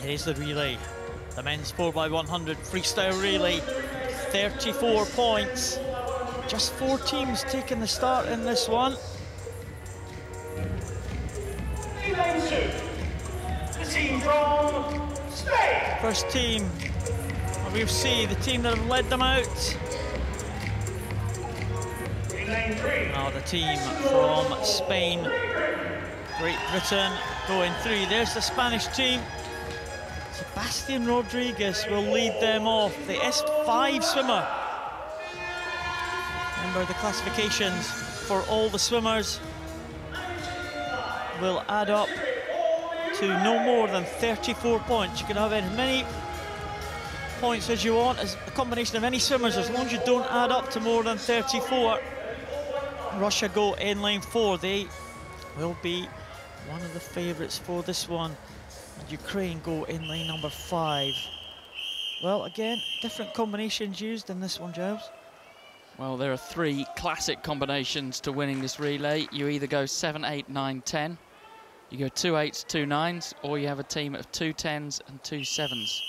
It is the relay, the men's 4x100 freestyle relay, 34 points. Just 4 teams taking the start in this one. The team from Spain. First team, we'll see the team that have led them out. Now the team from Spain, Great Britain going through. There's the Spanish team. Sebastian Rodriguez will lead them off, the S5 swimmer. Remember, the classifications for all the swimmers will add up to no more than 34 points. You can have as many points as you want as a combination of any swimmers, as long as you don't add up to more than 34. Russia go in lane 4. They will be one of the favourites for this one. And Ukraine go in lane number 5. Well, again, different combinations used in this one, Giles. Well, there are 3 classic combinations to winning this relay. You either go 7, 8, 9, 10. You go 2 8s, 2 9s, or you have a team of 2 10s and 2 7s.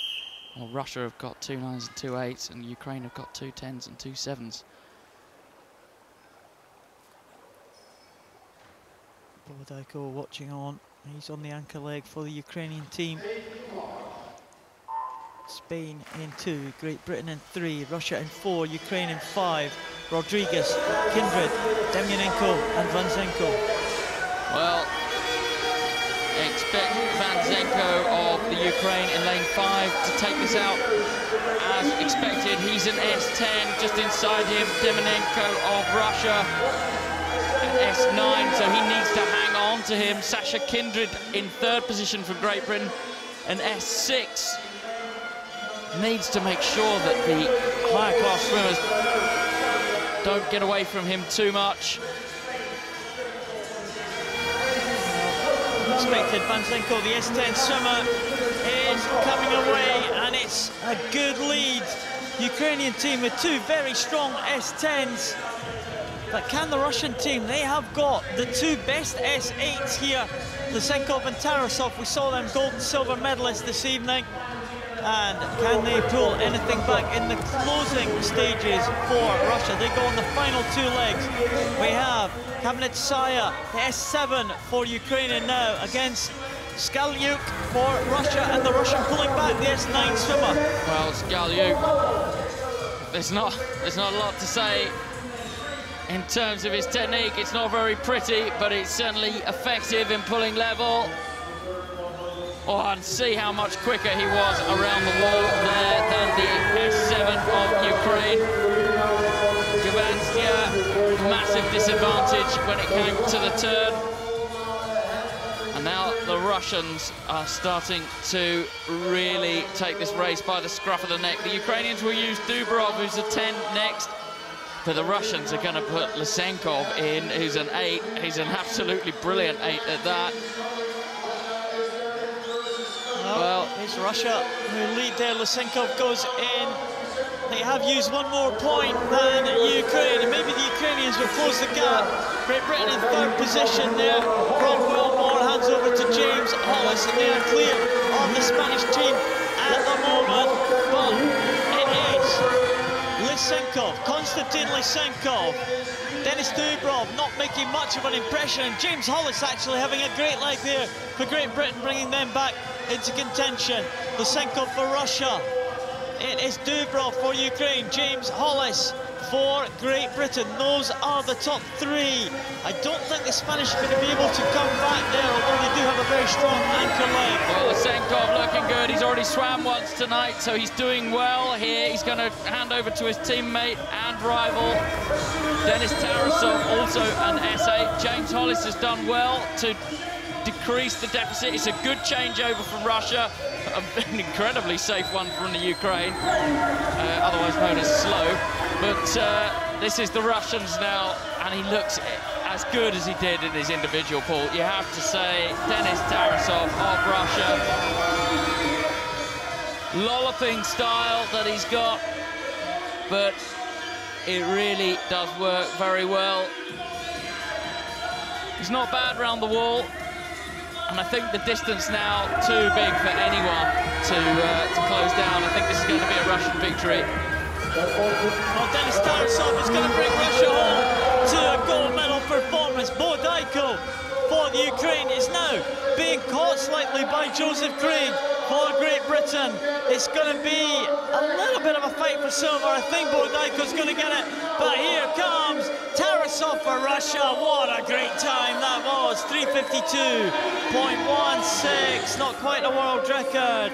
Well, Russia have got 2 9s and 2 8s, and Ukraine have got 2 10s and 2 7s. Borodajko watching on. He's on the anchor leg for the Ukrainian team. Spain in 2, Great Britain in 3, Russia in 4, Ukraine in 5. Rodriguez, Kindred, Demyanenko and Vanzenko. Well, expect Vanzenko of the Ukraine in lane 5 to take this out as expected. He's an S10, just inside him, Demyanenko of Russia. S9, so he needs to hang on to him. Sasha Kindred in 3rd position for Great Britain, and S6 needs to make sure that the higher class swimmers don't get away from him too much. Expected, Vanzenko, the S10 swimmer, is coming away, and it's a good lead. Ukrainian team with 2 very strong S10s. But can the Russian team? They have got the 2 best S8s here, Lysenkov and Tarasov. We saw them gold and silver medalists this evening. And can they pull anything back in the closing stages for Russia? They go on the final 2 legs. We have Kamnetsaya, the S7 for Ukraine now, against Skalyuk for Russia, and the Russian pulling back the S9 swimmer. Well, Skalyuk, there's not a lot to say. In terms of his technique, it's not very pretty, but it's certainly effective in pulling level. Oh, and see how much quicker he was around the wall there than the S7 of Ukraine. Gavanstia, massive disadvantage when it came to the turn. And now the Russians are starting to really take this race by the scruff of the neck. The Ukrainians will use Dubrov, who's a 10 next. But the Russians are going to put Lysenkov in, who's an 8. He's an absolutely brilliant 8 at that. Well, it's Russia who lead there. Lysenkov goes in. They have used 1 more point than Ukraine, and maybe the Ukrainians will close the gap. Great Britain in 3rd position there. Cromwell Moore hands over to James Hollis, and they are clear of the Spanish team at the moment. But it is Lysenkov, Konstantin Lysenkov, Denis Dubrov not making much of an impression, and James Hollis actually having a great leg there for Great Britain, bringing them back into contention. Lysenkov for Russia. It is Dubrov for Ukraine, James Hollis for Great Britain. Those are the top 3. I don't think the Spanish are going to be able to come back there, although they do have a very strong anchor leg. Well, Lysenkov looking good. He's already swam once tonight, so he's doing well here. He's going to hand over to his teammate and rival, Denis Tarasov, also an S8. James Hollis has done well to decrease the deficit. It's a good changeover from Russia, an incredibly safe one from the Ukraine, otherwise known as slow. But this is the Russians now, and he looks as good as he did in his individual pool. You have to say, Denis Tarasov of Russia. Lolloping style that he's got, but it really does work very well. He's not bad round the wall. And I think the distance now too big for anyone to close down. I think this is going to be a Russian victory. Well, Denis Tarasov is going to bring Russia home to a gold medal performance. Bodaiko for the Ukraine is now being caught slightly by Joseph Craig for Great Britain. It's going to be a little bit of a fight for silver. I think Bodaiko's going to get it, but here comes Tarasov for Russia. What a great time that was. 3:52.16, not quite a world record,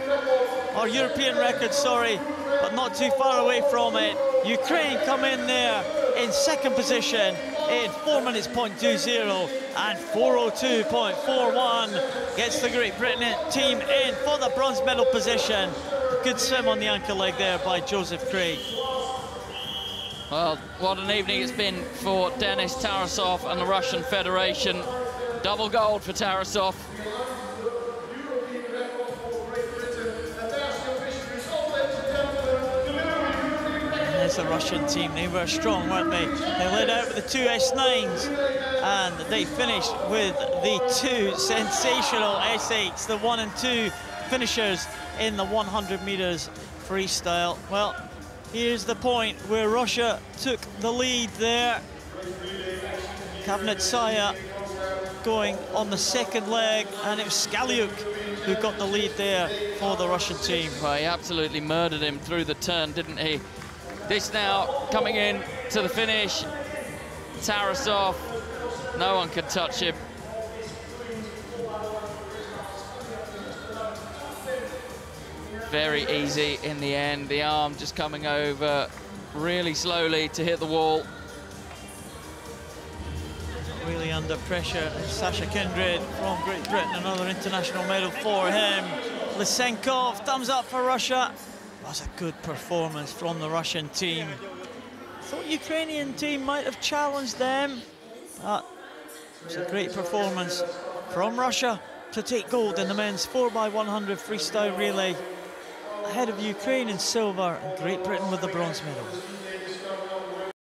or European record, sorry, but not too far away from it. Ukraine come in there in second position in 4:20.20 and 4:02.41. Gets the Great Britain team in for the bronze medal position. Good swim on the ankle leg there by Joseph Craig. Well, what an evening it's been for Denis Tarasov and the Russian Federation. Double gold for Tarasov. There's the Russian team. They were strong, weren't they? They led out with the two S9s and they finished with the two sensational S8s, the 1 and 2 finishers in the 100 meters freestyle. Well, here's the point where Russia took the lead there. Kavnetsaya going on the second leg, and it was Skaliuk who got the lead there for the Russian team. Well, he absolutely murdered him through the turn, didn't he? This now coming in to the finish. Tarasov, no one could touch him. Very easy in the end. The arm just coming over really slowly to hit the wall. Really under pressure. Sasha Kindred from Great Britain, another international medal for him. Lysenkov, thumbs up for Russia. That's a good performance from the Russian team. I thought the Ukrainian team might have challenged them. It was a great performance from Russia to take gold in the men's 4x100 freestyle relay, ahead of Ukraine in silver and Great Britain with the bronze medal.